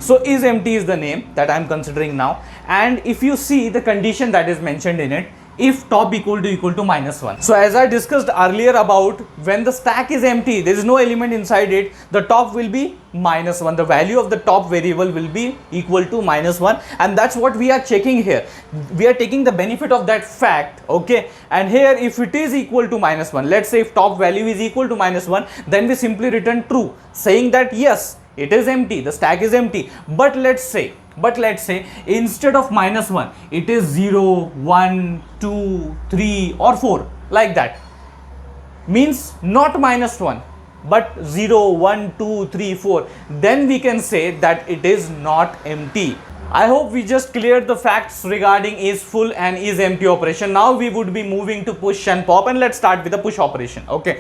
So is empty is the name that I am considering now. And if you see the condition that is mentioned in it, if top equal to -1. So as I discussed earlier about when the stack is empty, there is no element inside it, the top will be -1. The value of the top variable will be equal to -1, and that's what we are checking here. We are taking the benefit of that fact, okay? And here if it is equal to -1, let's say if top value is equal to -1, then we simply return true, saying that yes, it is empty, the stack is empty. But let's say instead of -1, it is 0, 1, 2, 3 or 4, like that. Means not -1, but 0, 1, 2, 3, 4. Then we can say that it is not empty. I hope we just cleared the facts regarding is full and is empty operation. Now we would be moving to push and pop, and let's start with the push operation, okay?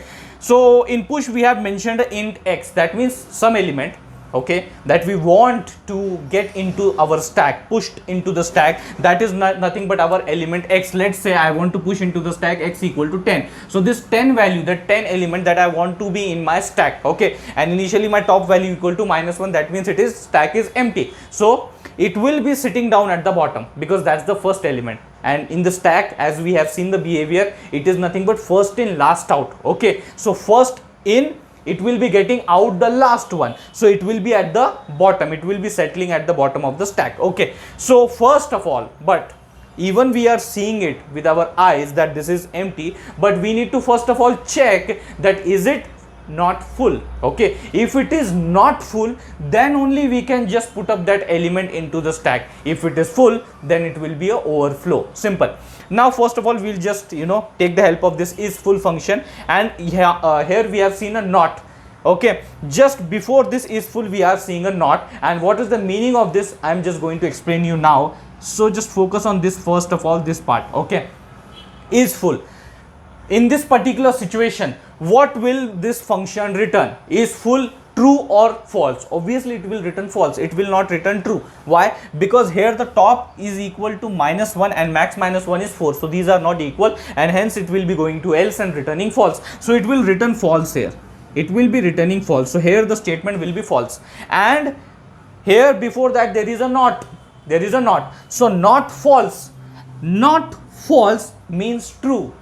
So in push we have mentioned int x, that means some element, okay, that we want to get into our stack, pushed into the stack, that is nothing but our element x. Let's say I want to push into the stack x equal to 10. So this 10 value, the 10 element that I want to be in my stack, okay, and initially my top value equal to -1, that means it is stack is empty. So it will be sitting down at the bottom because that's the first element. And in the stack, as we have seen the behavior, it is nothing but first in last out, okay? So first in, it will be getting out the last one, so it will be at the bottom, it will be settling at the bottom of the stack, okay? So first of all, but even we are seeing it with our eyes that this is empty, but we need to first of all check that is it not full, okay? If it is not full, then only we can just put up that element into the stack. If it is full, then it will be a overflow, simple. Now first of all, we'll just take the help of this is full function, and here we have seen a not, okay? Just before this is full we are seeing a not, and what is the meaning of this, I'm just going to explain you now. So just focus on this first of all, this part, okay? Is full. In this particular situation, what will this function return? Is full true or false? Obviously it will return false, it will not return true. Why? Because here the top is equal to -1 and max -1 is 4, so these are not equal, and hence it will be going to else and returning false. So it will return false here, it will be returning false. So here the statement will be false, and here before that there is a not, there is a not. So not false means true,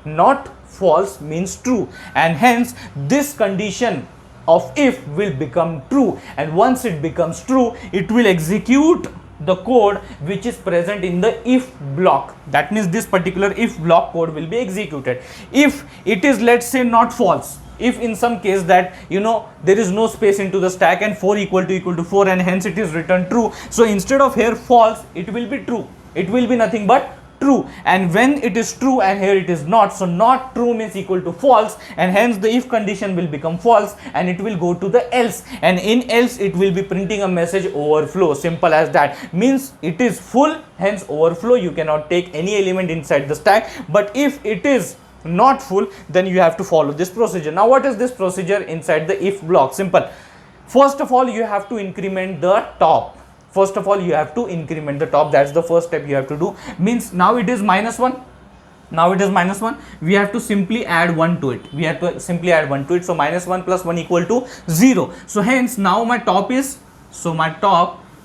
not false means true, and hence this condition of if will become true, and once it becomes true, it will execute the code which is present in the if block. That means this particular if block code will be executed. If it is, let's say, not false, if in some case that there is no space into the stack and 4 equal to 4, and hence it is returned true, so instead of here false, it will be true, it will be nothing but true. And when it is true and here it is not, so not true means equal to false, and hence the if condition will become false, and it will go to the else, and in else it will be printing a message overflow, simple as that. Means it is full, hence overflow, you cannot take any element inside the stack. But if it is not full, then you have to follow this procedure. Now what is this procedure inside the if block? Simple. First of all, you have to increment the top. First of all, you have to increment the top. That's the first step you have to do. Means now it is -1. Now it is -1. We have to simply add 1 to it. We have to simply add 1 to it. So -1 plus 1 equal to 0. So hence now my top is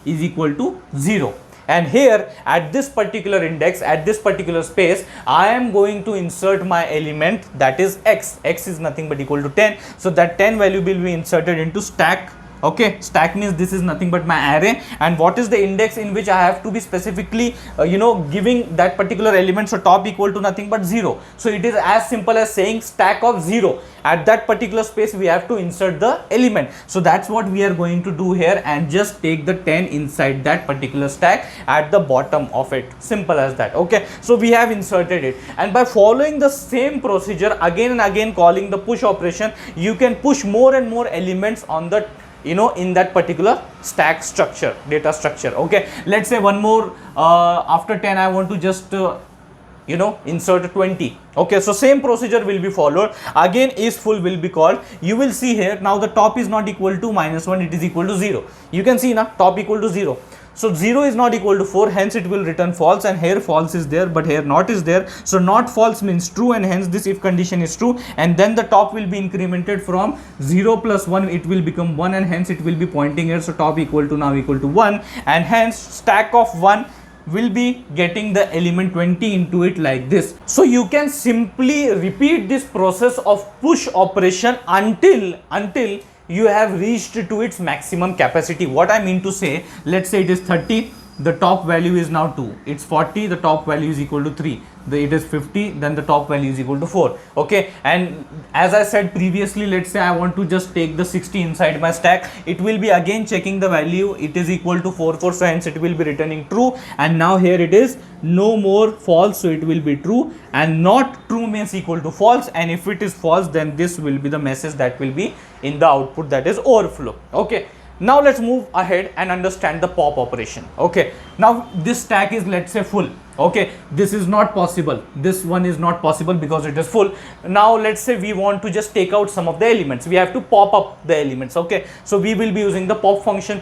equal to 0. And here at this particular index, at this particular space, I am going to insert my element, that is x. X is nothing but equal to 10. So that 10 value will be inserted into stack. Okay, stack means this is nothing but my array, and what is the index in which I have to be specifically giving that particular element. So top equal to nothing but 0. So it is as simple as saying stack of 0. At that particular space we have to insert the element. So that's what we are going to do here, and just take the 10 inside that particular stack at the bottom of it. Simple as that. Okay, so we have inserted it, and by following the same procedure again and again, calling the push operation, you can push more and more elements on the in that particular stack structure, data structure. Okay, let's say one more, after 10 I want to just insert 20. Okay, so same procedure will be followed. Again is full will be called. You will see here now the top is not equal to -1, it is equal to 0. You can see now top equal to 0. So 0 is not equal to 4, hence it will return false, and here false is there but here not is there. So not false means true, and hence this if condition is true, and then the top will be incremented from 0 plus 1, it will become 1, and hence it will be pointing here. So top equal to now equal to 1, and hence stack of 1 will be getting the element 20 into it like this. So you can simply repeat this process of push operation until you have reached to its maximum capacity. What I mean to say, let's say it is 30, the top value is now 2, it's 40, the top value is equal to 3, it is 50, then the top value is equal to 4. Okay, and as I said previously, let's say I want to just take the 60 inside my stack, it will be again checking the value, it is equal to 4, so hence it will be returning true, and now here it is no more false, so it will be true, and not true means equal to false, and if it is false, then this will be the message that will be in the output, that is overflow. Okay, now let's move ahead and understand the pop operation. Okay, now this stack is, let's say, full. Okay, this is not possible, this one is not possible because it is full. Now let's say we want to just take out some of the elements, we have to pop up the elements. Okay, so we will be using the pop function,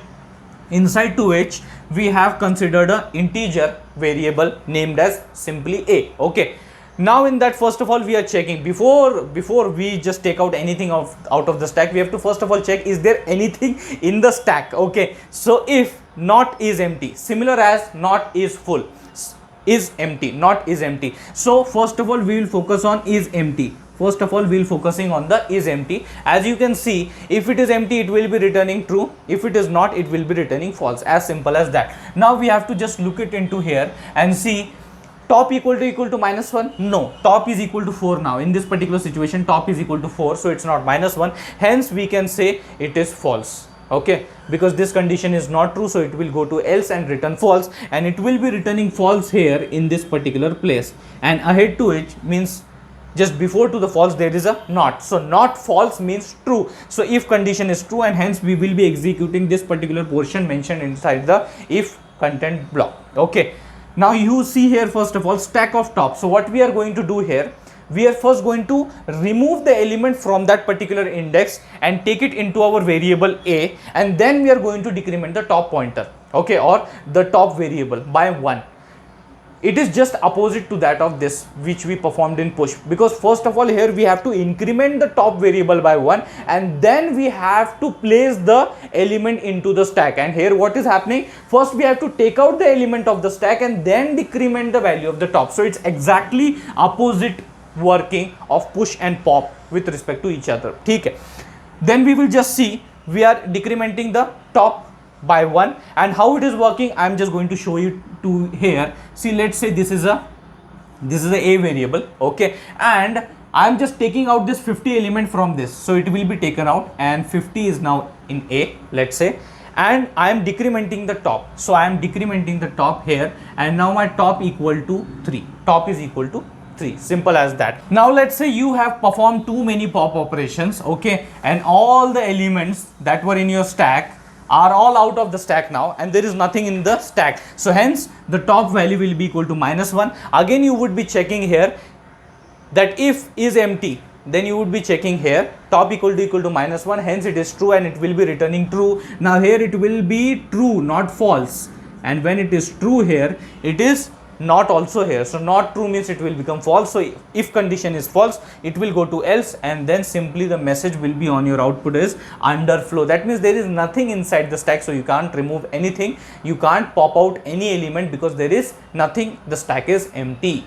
inside to which we have considered a integer variable named as simply a. Okay, now in that, first of all, we are checking before we just take out anything out of the stack, we have to first of all check, is there anything in the stack? Okay, so if not is empty, similar as not is full, is empty, not is empty. So first of all we will focus on is empty. First of all we will focusing on the is empty. As you can see, if it is empty it will be returning true, if it is not it will be returning false, as simple as that. Now we have to just look it into here and see, top equal to minus 1, no, top is equal to 4. Now in this particular situation top is equal to 4, so it's not minus 1, hence we can say it is false. Okay, because this condition is not true, so it will go to else and return false, and it will be returning false here in this particular place, and ahead to it means just before to the false there is a not, so not false means true. So if condition is true, and hence we will be executing this particular portion mentioned inside the if content block. Okay, now you see here first of all stack of top. So what we are going to do here, we are first going to remove the element from that particular index and take it into our variable a, and then we are going to decrement the top pointer, okay, or the top variable by 1. It is just opposite to that of this which we performed in push, because first of all here we have to increment the top variable by 1, and then we have to place the element into the stack. And here what is happening, first we have to take out the element of the stack and then decrement the value of the top. So it's exactly opposite working of push and pop with respect to each other. Okay, then we will just see, we are decrementing the top by 1, and how it is working I am just going to show you to here. See, let's say this is a a variable, okay, and I am just taking out this 50 element from this, so it will be taken out, and 50 is now in a, let's say, and I am decrementing the top, so I am decrementing the top here, and now my top equal to 3, top is equal to 3, simple as that. Now let's say you have performed too many pop operations, okay, and all the elements that were in your stack are all out of the stack now, and there is nothing in the stack, so hence the top value will be equal to minus 1. Again you would be checking here that if is empty, then you would be checking here top equal to minus 1, hence it is true and it will be returning true. Now here it will be true, not false, and when it is true here it is not also here, so not true means it will become false. So if condition is false it will go to else, and then simply the message will be on your output is underflow. That means there is nothing inside the stack, so you can't remove anything, you can't pop out any element because there is nothing, the stack is empty.